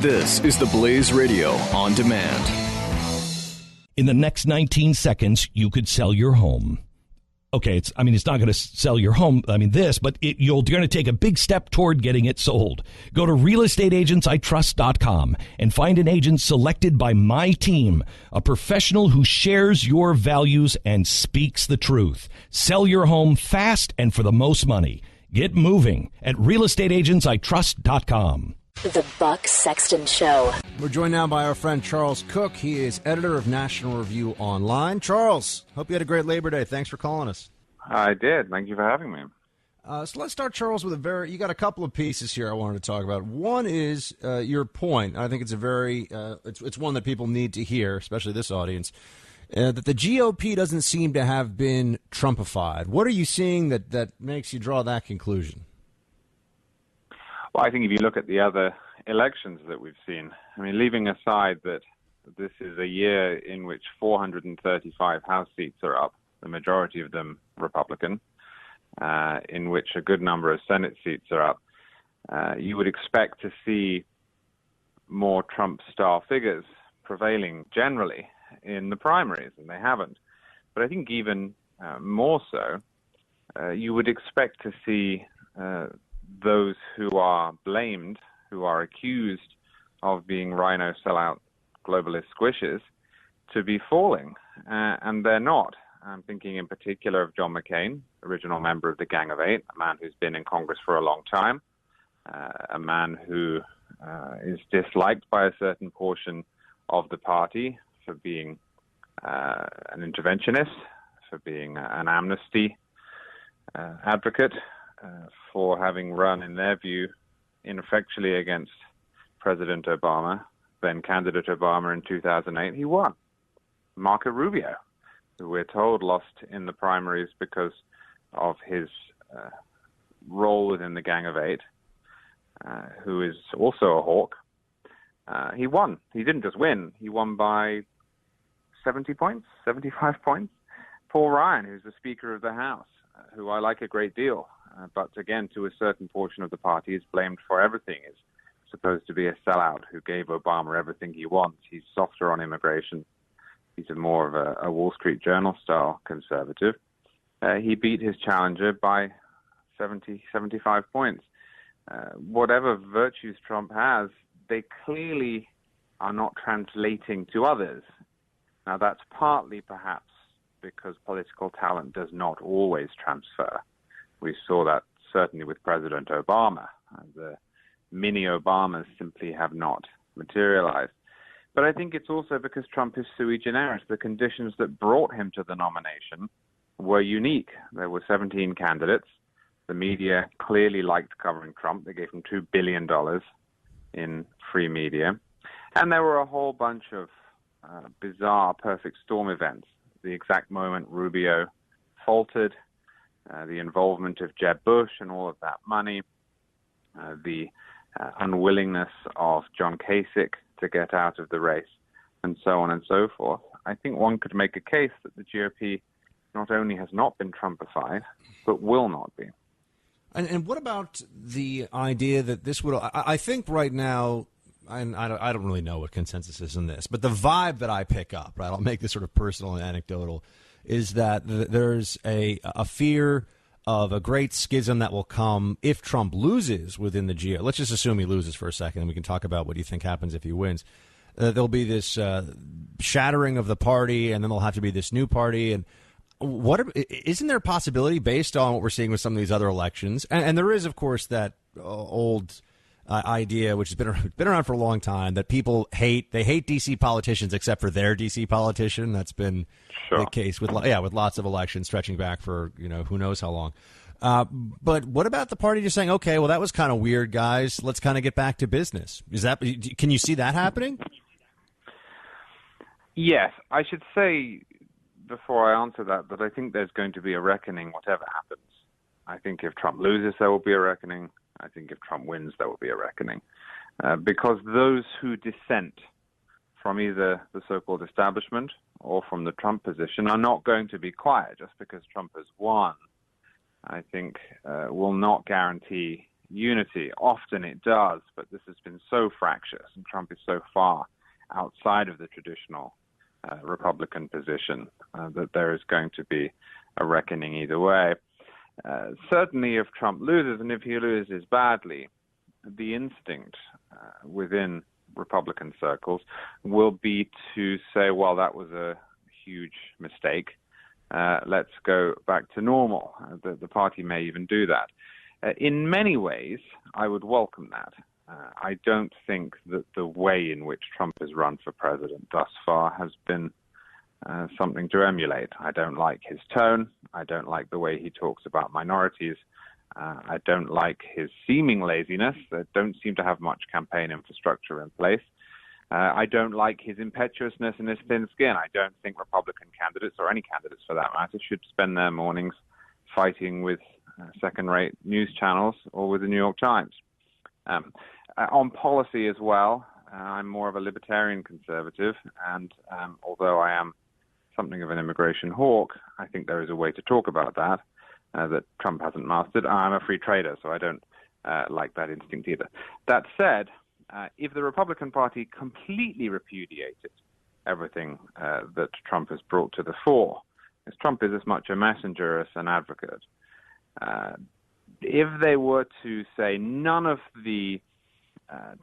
This is the Blaze Radio on demand. In the next 19 seconds, you could sell your home. Okay, it's not going to sell your home. But you're going to take a big step toward getting it sold. Go to realestateagentsitrust.com and find an agent selected by my team, a professional who shares your values and speaks the truth. Sell your home fast and for the most money. Get moving at realestateagentsitrust.com. The Buck Sexton Show. We're joined now by our friend Charles Cooke. He is editor of National Review Online. Charles, hope you had a great Labor Day. Thanks for calling us. I did. Thank you for having me. So let's start, Charles, with you got a couple of pieces here I wanted to talk about. One is your point. I think it's it's one that people need to hear, especially this audience, that the GOP doesn't seem to have been Trumpified. What are you seeing that makes you draw that conclusion? Well, I think if you look at the other elections that we've seen, leaving aside that this is a year in which 435 House seats are up, the majority of them Republican, in which a good number of Senate seats are up, you would expect to see more Trump-style figures prevailing generally in the primaries, and they haven't. But I think even more so, you would expect to see those who are blamed, who are accused of being rhino sellout globalist squishes, to be falling, and they're not. I'm thinking in particular of John McCain, original member of the Gang of Eight, a man who's been in Congress for a long time, a man who is disliked by a certain portion of the party for being an interventionist, for being an amnesty advocate, for having run, in their view, ineffectually against President Obama, then candidate Obama in 2008. He won. Marco Rubio, who we're told lost in the primaries because of his role within the Gang of Eight, who is also a hawk. He won. He didn't just win. He won by 70 points, 75 points. Paul Ryan, who's the Speaker of the House, who I like a great deal, but again, to a certain portion of the party, is blamed for everything, is supposed to be a sellout who gave Obama everything he wants. He's softer on immigration. He's more of a Wall Street Journal-style conservative. He beat his challenger by 70, 75 points. Whatever virtues Trump has, they clearly are not translating to others. Now, that's partly perhaps because political talent does not always transfer. We saw that certainly with President Obama. The mini Obamas simply have not materialized. But I think it's also because Trump is sui generis. The conditions that brought him to the nomination were unique. There were 17 candidates. The media clearly liked covering Trump. They gave him $2 billion in free media. And there were a whole bunch of bizarre perfect storm events. The exact moment Rubio faltered, the involvement of Jeb Bush and all of that money, the unwillingness of John Kasich to get out of the race, and so on and so forth. I think one could make a case that the GOP not only has not been Trumpified, but will not be. And what about the idea that this would, I think right now, and I don't really know what consensus is in this, but the vibe that I pick up, right, I'll make this sort of personal and anecdotal, is that there's a fear of a great schism that will come if Trump loses within the GOP. Let's just assume he loses for a second, and we can talk about what do you think happens if he wins. There'll be this shattering of the party, and then there'll have to be this new party. And isn't there a possibility, based on what we're seeing with some of these other elections, and there is, of course, that old idea, which has been around for a long time, that people hate D.C. politicians except for their D.C. politician. That's been the case with lots of elections stretching back for who knows how long. But what about the party just saying, okay, well, that was kind of weird, guys. Let's kind of get back to business. Can you see that happening? Yes, I should say before I answer that I think there's going to be a reckoning whatever happens. I think if Trump loses, there will be a reckoning. I think if Trump wins, there will be a reckoning. Because those who dissent from either the so-called establishment or from the Trump position are not going to be quiet just because Trump has won. I think will not guarantee unity. Often it does, but this has been so fractious, and Trump is so far outside of the traditional Republican position that there is going to be a reckoning either way. Certainly if Trump loses, and if he loses badly, the instinct within Republican circles will be to say, well, that was a huge mistake. Let's go back to normal. The party may even do that. In many ways, I would welcome that. I don't think that the way in which Trump has run for president thus far has been something to emulate. I don't like his tone. I don't like the way he talks about minorities. I don't like his seeming laziness. They don't seem to have much campaign infrastructure in place. I don't like his impetuousness and his thin skin. I don't think Republican candidates, or any candidates for that matter, should spend their mornings fighting with second-rate news channels or with the New York Times. On policy as well, I'm more of a libertarian conservative, and although I am something of an immigration hawk, I think there is a way to talk about that that Trump hasn't mastered. I'm a free trader, so I don't like that instinct either. That said, if the Republican Party completely repudiated everything that Trump has brought to the fore, because Trump is as much a messenger as an advocate, if they were to say none of the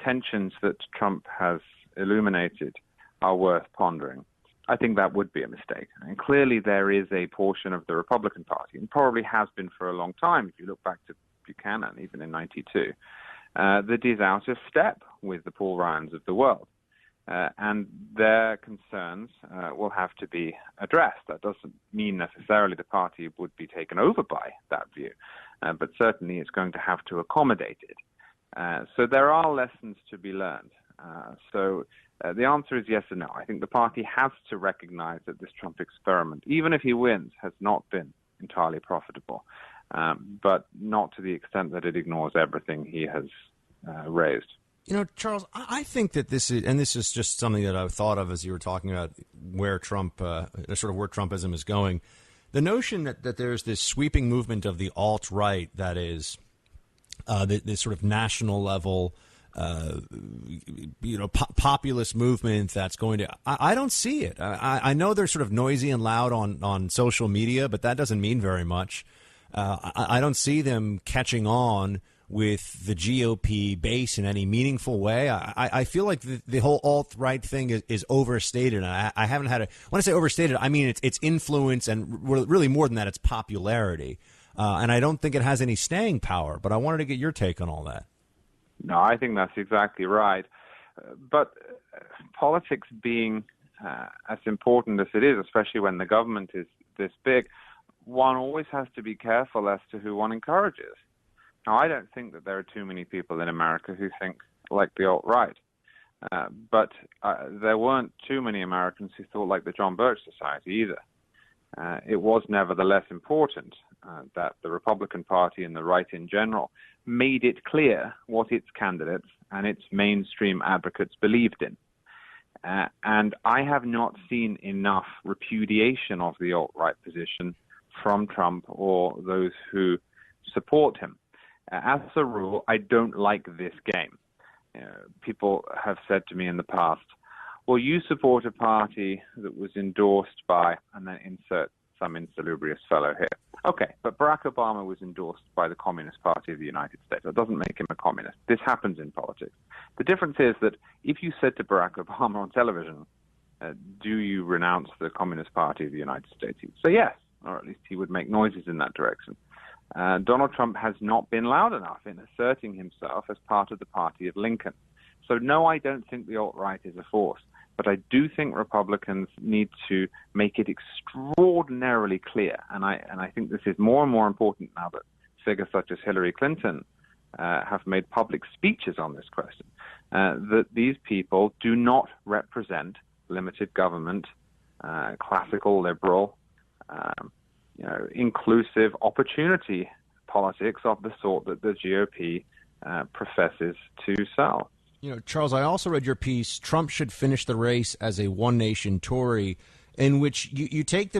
tensions that Trump has illuminated are worth pondering, I think that would be a mistake. And clearly there is a portion of the Republican Party, and probably has been for a long time, if you look back to Buchanan, even in 92, that is out of step with the Paul Ryans of the world. And their concerns will have to be addressed. That doesn't mean necessarily the party would be taken over by that view, but certainly it's going to have to accommodate it. So there are lessons to be learned. So the answer is yes and no. I think the party has to recognize that this Trump experiment, even if he wins, has not been entirely profitable, but not to the extent that it ignores everything he has raised. You know, Charles, I think that this is just something that I've thought of as you were talking about where Trump, sort of where Trumpism is going. The notion that there's this sweeping movement of the alt-right that is this sort of national level, populist movement that's going to, I don't see it. I know they're sort of noisy and loud on social media, but that doesn't mean very much. I don't see them catching on with the GOP base in any meaningful way. I feel like the whole alt-right thing is overstated. And I haven't had when I say overstated, I mean its influence, and really more than that, its popularity. And I don't think it has any staying power. But I wanted to get your take on all that. No, I think that's exactly right. But politics being as important as it is, especially when the government is this big, one always has to be careful as to who one encourages. Now, I don't think that there are too many people in America who think like the alt-right. But there weren't too many Americans who thought like the John Birch Society either. It was nevertheless important that the Republican Party and the right in general made it clear what its candidates and its mainstream advocates believed in. And I have not seen enough repudiation of the alt-right position from Trump or those who support him. As a rule, I don't like this game. People have said to me in the past, well, you support a party that was endorsed by, and then insert some insalubrious fellow here. Okay, but Barack Obama was endorsed by the Communist Party of the United States. That doesn't make him a communist. This happens in politics. The difference is that if you said to Barack Obama on television, do you renounce the Communist Party of the United States? He would say yes, or at least he would make noises in that direction. Donald Trump has not been loud enough in asserting himself as part of the party of Lincoln. So no, I don't think the alt-right is a force. But I do think Republicans need to make it extraordinarily clear, and I think this is more and more important now that figures such as Hillary Clinton have made public speeches on this question, that these people do not represent limited government, classical liberal, inclusive opportunity politics of the sort that the GOP professes to sell. You know, Charles, I also read your piece, Trump should finish the race as a one-nation Tory, in which you take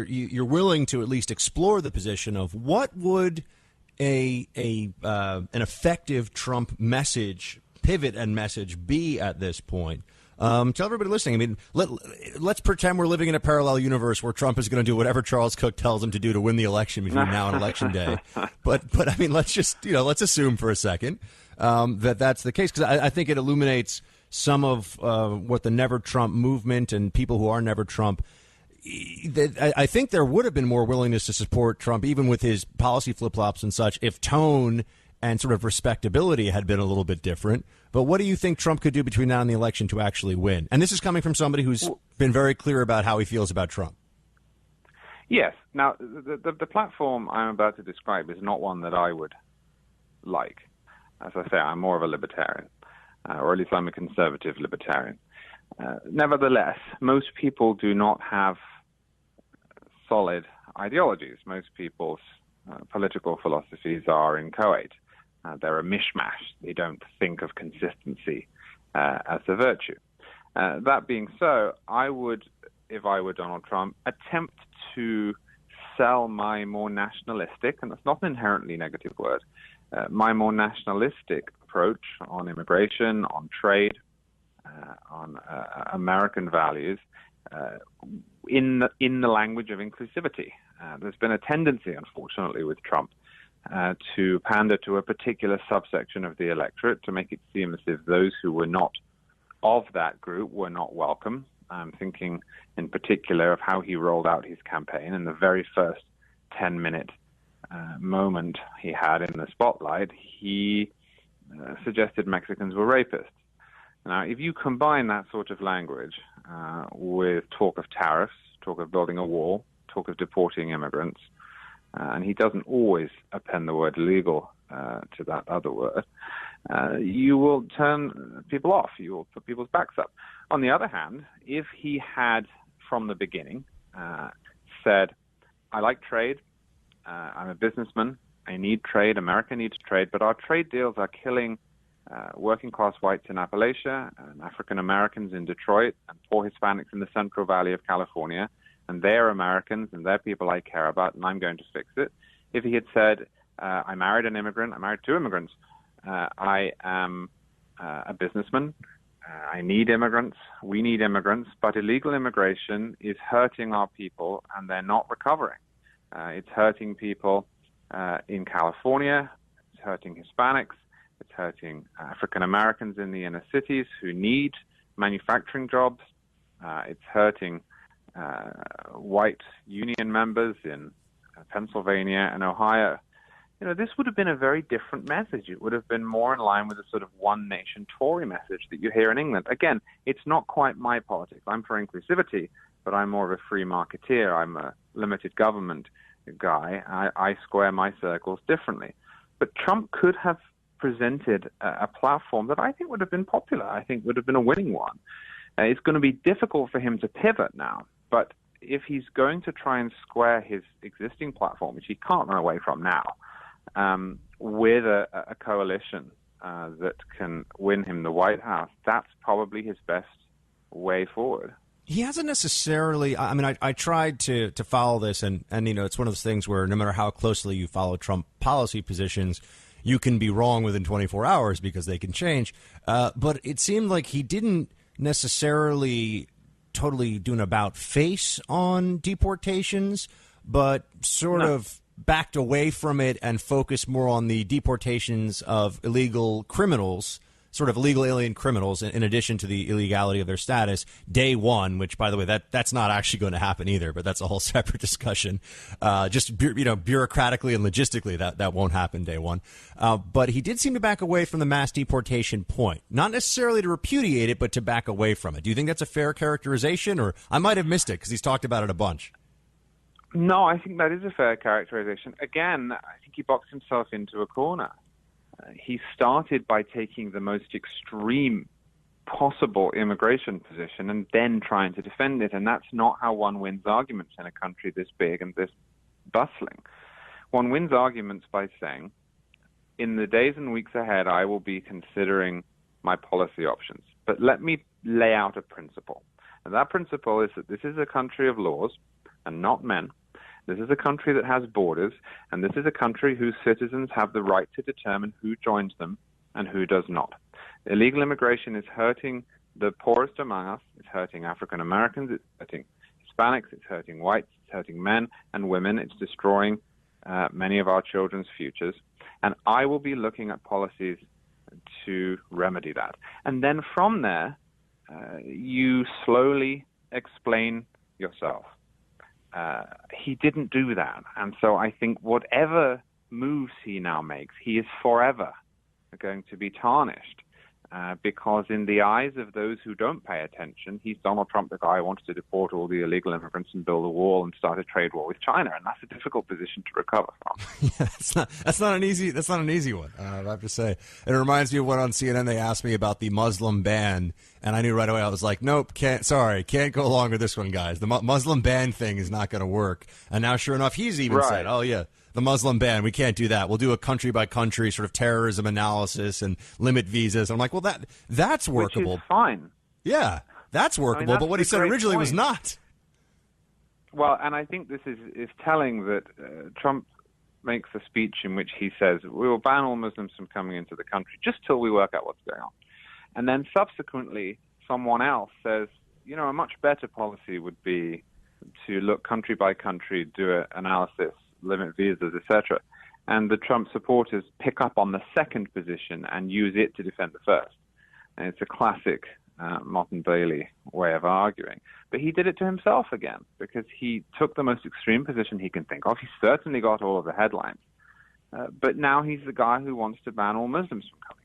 you're willing to at least explore the position of what would an effective Trump message, pivot and message be at this point? Tell everybody listening. I mean, let's pretend we're living in a parallel universe where Trump is going to do whatever Charles Cooke tells him to do to win the election between now and election day. But I mean, let's just let's assume for a second that that's the case, because I think it illuminates some of what the Never Trump movement and people who are Never Trump. I think there would have been more willingness to support Trump, even with his policy flip-flops and such, if tone and sort of respectability had been a little bit different. But what do you think Trump could do between now and the election to actually win? And this is coming from somebody who's been very clear about how he feels about Trump. Yes. Now, the platform I'm about to describe is not one that I would like. As I say, I'm more of a libertarian, or at least I'm a conservative libertarian. Nevertheless, most people do not have solid ideologies. Most people's political philosophies are inchoate. They're a mishmash. They don't think of consistency as a virtue. That being so, I would, if I were Donald Trump, attempt to sell my more nationalistic, and that's not an inherently negative word, my more nationalistic approach on immigration, on trade, on American values, in the language of inclusivity. There's been a tendency, unfortunately, with Trump to pander to a particular subsection of the electorate, to make it seem as if those who were not of that group were not welcome. I'm thinking in particular of how he rolled out his campaign in the very first 10-minute moment he had in the spotlight. He suggested Mexicans were rapists. Now, if you combine that sort of language with talk of tariffs, talk of building a wall, talk of deporting immigrants, and he doesn't always append the word illegal to that other word, you will turn people off. You will put people's backs up. On the other hand, if he had, from the beginning, said, I like trade, I'm a businessman, I need trade, America needs trade, but our trade deals are killing working-class whites in Appalachia and African Americans in Detroit and poor Hispanics in the Central Valley of California, and they're Americans and they're people I care about, and I'm going to fix it. If he had said, I married an immigrant, I married two immigrants, I am a businessman, I need immigrants, we need immigrants, but illegal immigration is hurting our people and they're not recovering. It's hurting people in California, it's hurting Hispanics, it's hurting African Americans in the inner cities who need manufacturing jobs. It's hurting white union members in Pennsylvania and Ohio. This would have been a very different message. It would have been more in line with the sort of one nation Tory message that you hear in England. Again, it's not quite my politics. I'm for inclusivity, but I'm more of a free marketeer. I'm a limited government guy. I square my circles differently. But Trump could have presented a platform that I think would have been popular. I think would have been a winning one. It's going to be difficult for him to pivot now, but if he's going to try and square his existing platform, which he can't run away from now, with a coalition that can win him the White House, that's probably his best way forward. He hasn't necessarily. I mean, I tried to follow this, and it's one of those things where no matter how closely you follow Trump policy positions, you can be wrong within 24 hours because they can change. But it seemed like he didn't necessarily totally do an about face on deportations, but sort of backed away from it and focused more on the deportations of illegal criminals, sort of illegal alien criminals, in addition to the illegality of their status, day one, which, by the way, that's not actually going to happen either, but that's a whole separate discussion. Just bureaucratically and logistically, that won't happen day one. But he did seem to back away from the mass deportation point, not necessarily to repudiate it, but to back away from it. Do you think that's a fair characterization, or I might have missed it because he's talked about it a bunch? No, I think that is a fair characterization. Again, I think he boxed himself into a corner. He started by taking the most extreme possible immigration position and then trying to defend it, and that's not how one wins arguments in a country this big and this bustling. One wins arguments by saying, in the days and weeks ahead, I will be considering my policy options, but let me lay out a principle. And that principle is that this is a country of laws and not men. This is a country that has borders, and this is a country whose citizens have the right to determine who joins them and who does not. Illegal immigration is hurting the poorest among us. It's hurting African Americans. It's hurting Hispanics. It's hurting whites. It's hurting men and women. It's destroying many of our children's futures. And I will be looking at policies to remedy that. And then from there, you slowly explain yourself. He didn't do that. And so I think whatever moves he now makes, he is forever going to be tarnished. Because in the eyes of those who don't pay attention, he's Donald Trump, the guy who wants to deport all the illegal immigrants and build a wall and start a trade war with China, and that's a difficult position to recover from. Yeah, that's not an easy one. I have to say, it reminds me of when on CNN they asked me about the Muslim ban, and I knew right away. I was like, nope, can't go along with this one, guys. The Muslim ban thing is not going to work. And now, sure enough, he's even said, oh yeah, the Muslim ban, we can't do that. We'll do a country-by-country sort of terrorism analysis and limit visas. And I'm like, well, that's workable. Which is fine. Yeah, that's workable. That's but what he said originally was not. Well, and I think this is telling that Trump makes a speech in which he says, we will ban all Muslims from coming into the country just till we work out what's going on. And then subsequently, someone else says, a much better policy would be to look country by country, do an analysis, limit visas, etc. And the Trump supporters pick up on the second position and use it to defend the first. And it's a classic Mott and Bailey way of arguing. But he did it to himself again, because he took the most extreme position he can think of. He certainly got all of the headlines. But now he's the guy who wants to ban all Muslims from coming in.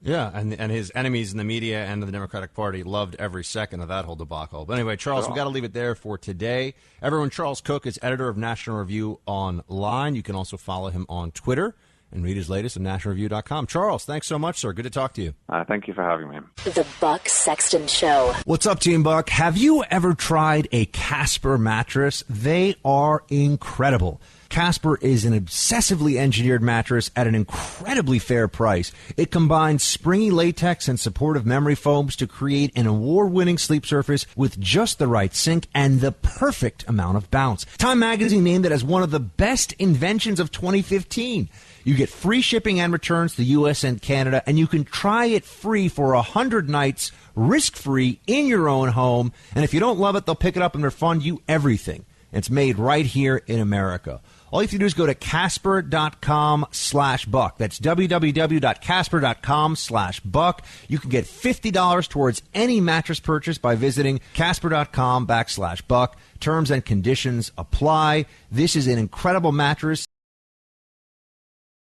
Yeah, and his enemies in the media and the Democratic Party loved every second of that whole debacle. But anyway, Charles, we got to leave it there for today. Everyone, Charles Cooke is editor of National Review Online. You can also follow him on Twitter and read his latest at nationalreview.com. Charles, thanks so much, sir. Good to talk to you. Thank you for having me. The Buck Sexton Show. What's up, Team Buck? Have you ever tried a Casper mattress? They are incredible. Casper is an obsessively engineered mattress at an incredibly fair price. It combines springy latex and supportive memory foams to create an award-winning sleep surface with just the right sink and the perfect amount of bounce. Time Magazine named it as one of the best inventions of 2015. You get free shipping and returns to the U.S. and Canada, and you can try it free for 100 nights, risk-free, in your own home. And if you don't love it, they'll pick it up and refund you everything. It's made right here in America. All you have to do is go to Casper.com/buck. That's www.casper.com/buck. You can get $50 towards any mattress purchase by visiting Casper.com/buck. Terms and conditions apply. This is an incredible mattress.